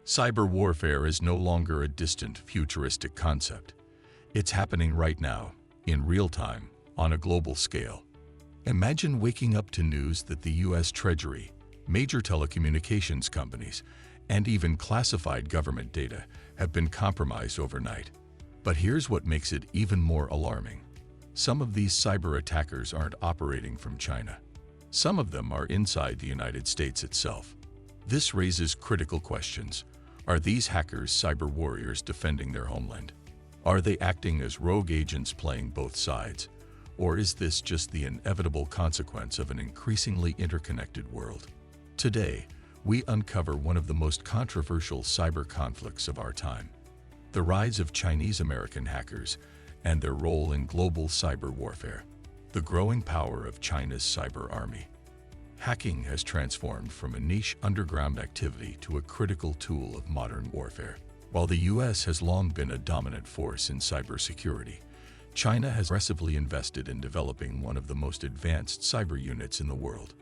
Cyber warfare is no longer a distant, futuristic concept. It's happening right now, in real time, on a global scale. Imagine waking up to news that the US Treasury, major telecommunications companies, and even classified government data have been compromised overnight. But here's what makes it even more alarming. Some of these cyber attackers aren't operating from China. Some of them are inside the United States itself. This raises critical questions. Are these hackers cyber warriors defending their homeland? Are they acting as rogue agents playing both sides? Or is this just the inevitable consequence of an increasingly interconnected world? Today, we uncover one of the most controversial cyber conflicts of our time: the rise of Chinese-American hackers and their role in global cyber warfare. The growing power of China's cyber army. Hacking has transformed from a niche underground activity to a critical tool of modern warfare. While the US has long been a dominant force in cybersecurity, China has aggressively invested in developing one of the most advanced cyber units in the world.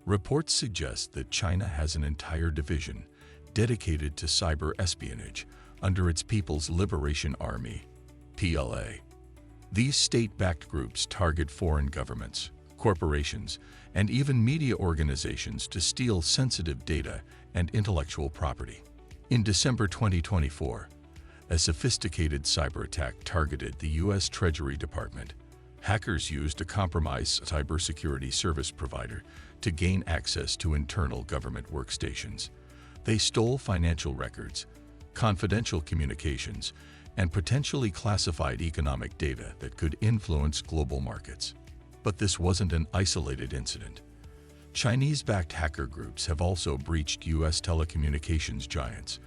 Reports suggest that China has an entire division dedicated to cyber espionage under its People's Liberation Army, PLA. These state-backed groups target foreign governments, corporations, and even media organizations to steal sensitive data and intellectual property. In December 2024, a sophisticated cyber attack targeted the US Treasury Department. Hackers used a compromised cybersecurity service provider to gain access to internal government workstations. They stole financial records, confidential communications, and potentially classified economic data that could influence global markets. But this wasn't an isolated incident. Chinese-backed hacker groups have also breached US telecommunications giants,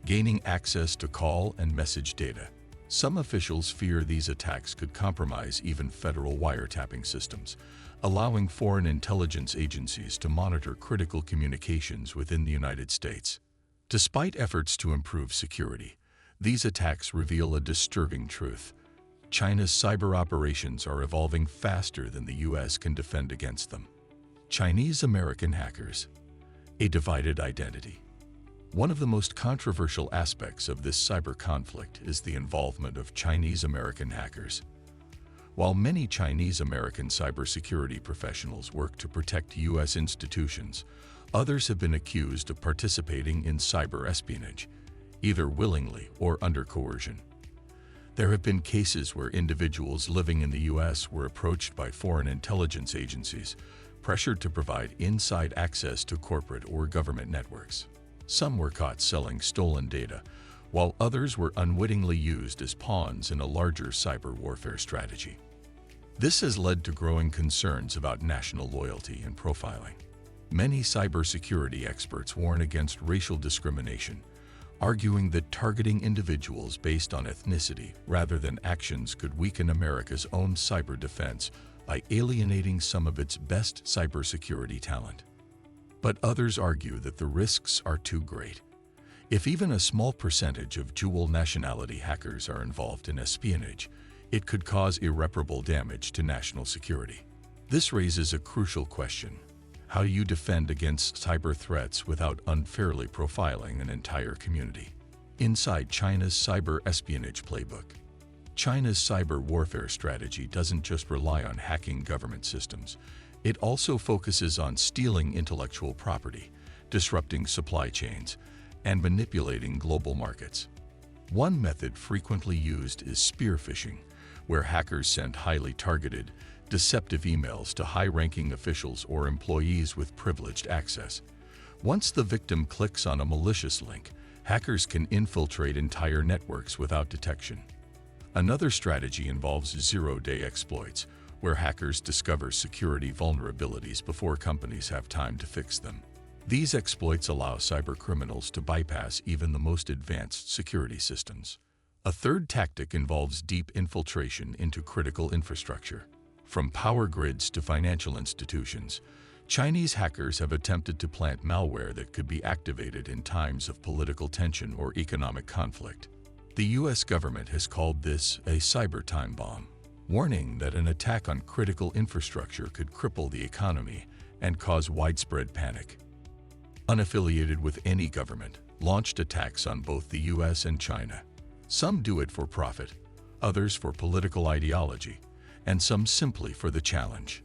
gaining access to call and message data. Some officials fear these attacks could compromise even federal wiretapping systems, allowing foreign intelligence agencies to monitor critical communications within the United States. Despite efforts to improve security, these attacks reveal a disturbing truth. China's cyber operations are evolving faster than the US can defend against them. Chinese-American hackers, a divided identity. One of the most controversial aspects of this cyber conflict is the involvement of Chinese-American hackers. While many Chinese-American cybersecurity professionals work to protect US institutions, others have been accused of participating in cyber espionage, either willingly or under coercion. There have been cases where individuals living in the US were approached by foreign intelligence agencies, pressured to provide inside access to corporate or government networks. Some were caught selling stolen data, while others were unwittingly used as pawns in a larger cyber warfare strategy. This has led to growing concerns about national loyalty and profiling. Many cybersecurity experts warn against racial discrimination, arguing that targeting individuals based on ethnicity rather than actions could weaken America's own cyber defense by alienating some of its best cybersecurity talent. But others argue that the risks are too great. If even a small percentage of dual nationality hackers are involved in espionage, it could cause irreparable damage to national security. This raises a crucial question. How do you defend against cyber threats without unfairly profiling an entire community? Inside China's cyber espionage playbook. China's cyber warfare strategy doesn't just rely on hacking government systems. It also focuses on stealing intellectual property, disrupting supply chains, and manipulating global markets. One method frequently used is spear phishing, where hackers send highly targeted, deceptive emails to high-ranking officials or employees with privileged access. Once the victim clicks on a malicious link, hackers can infiltrate entire networks without detection. Another strategy involves zero-day exploits, where hackers discover security vulnerabilities before companies have time to fix them. These exploits allow cybercriminals to bypass even the most advanced security systems. A third tactic involves deep infiltration into critical infrastructure. From power grids to financial institutions, Chinese hackers have attempted to plant malware that could be activated in times of political tension or economic conflict. The US government has called this a cyber time bomb, warning that an attack on critical infrastructure could cripple the economy and cause widespread panic. Unaffiliated with any government, launched attacks on both the US and China. Some do it for profit, others for political ideology, and some simply for the challenge.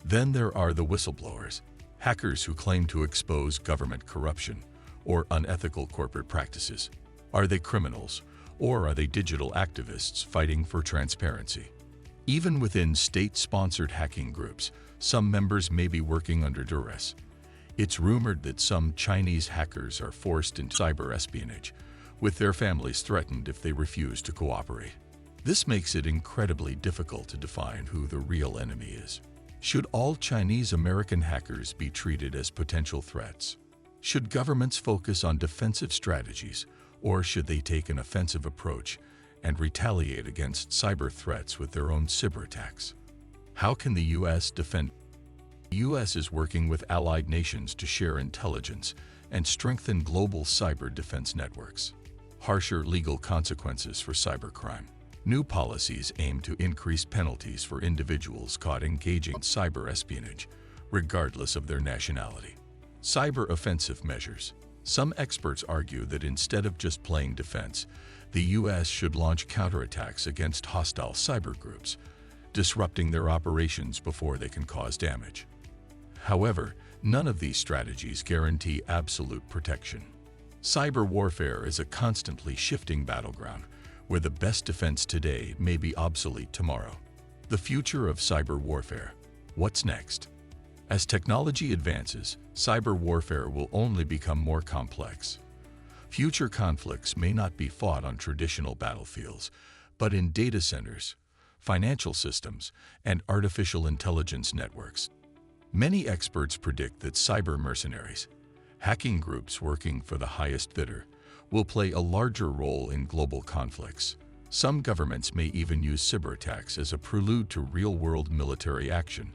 Then there are the whistleblowers, hackers who claim to expose government corruption or unethical corporate practices. Are they criminals, or are they digital activists fighting for transparency? Even within state-sponsored hacking groups, some members may be working under duress. It's rumored that some Chinese hackers are forced into cyber espionage, with their families threatened if they refuse to cooperate. This makes it incredibly difficult to define who the real enemy is. Should all Chinese American hackers be treated as potential threats? Should governments focus on defensive strategies, or should they take an offensive approach and retaliate against cyber threats with their own cyber attacks? How can the U.S. defend? The U.S. is working with allied nations to share intelligence and strengthen global cyber defense networks. Harsher legal consequences for cybercrime. New policies aim to increase penalties for individuals caught engaging in cyber espionage, regardless of their nationality. Cyber offensive measures. Some experts argue that instead of just playing defense, the U.S. should launch counterattacks against hostile cyber groups, disrupting their operations before they can cause damage. However, none of these strategies guarantee absolute protection. Cyber warfare is a constantly shifting battleground, where the best defense today may be obsolete tomorrow. The future of cyber warfare. What's next? As technology advances, cyber warfare will only become more complex. Future conflicts may not be fought on traditional battlefields, but in data centers, financial systems, and artificial intelligence networks. Many experts predict that cyber mercenaries, hacking groups working for the highest bidder, will play a larger role in global conflicts. Some governments may even use cyber attacks as a prelude to real-world military action,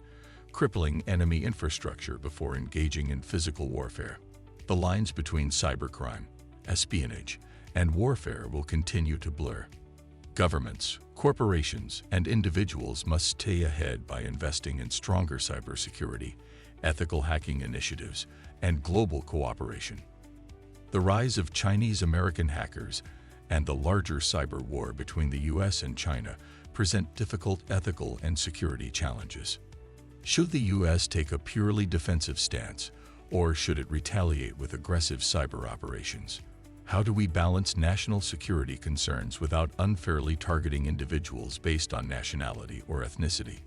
crippling enemy infrastructure before engaging in physical warfare. The lines between cybercrime, espionage, and warfare will continue to blur. Governments, corporations, and individuals must stay ahead by investing in stronger cybersecurity, ethical hacking initiatives, and global cooperation. The rise of Chinese American hackers and the larger cyber war between the US and China present difficult ethical and security challenges. Should the US take a purely defensive stance, or should it retaliate with aggressive cyber operations? How do we balance national security concerns without unfairly targeting individuals based on nationality or ethnicity?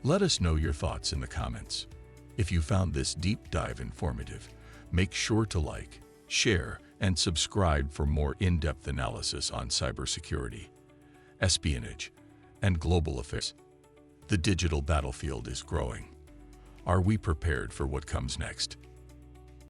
Let us know your thoughts in the comments. If you found this deep dive informative, make sure to like, share, and subscribe for more in-depth analysis on cybersecurity, espionage, and global affairs. The digital battlefield is growing. Are we prepared for what comes next?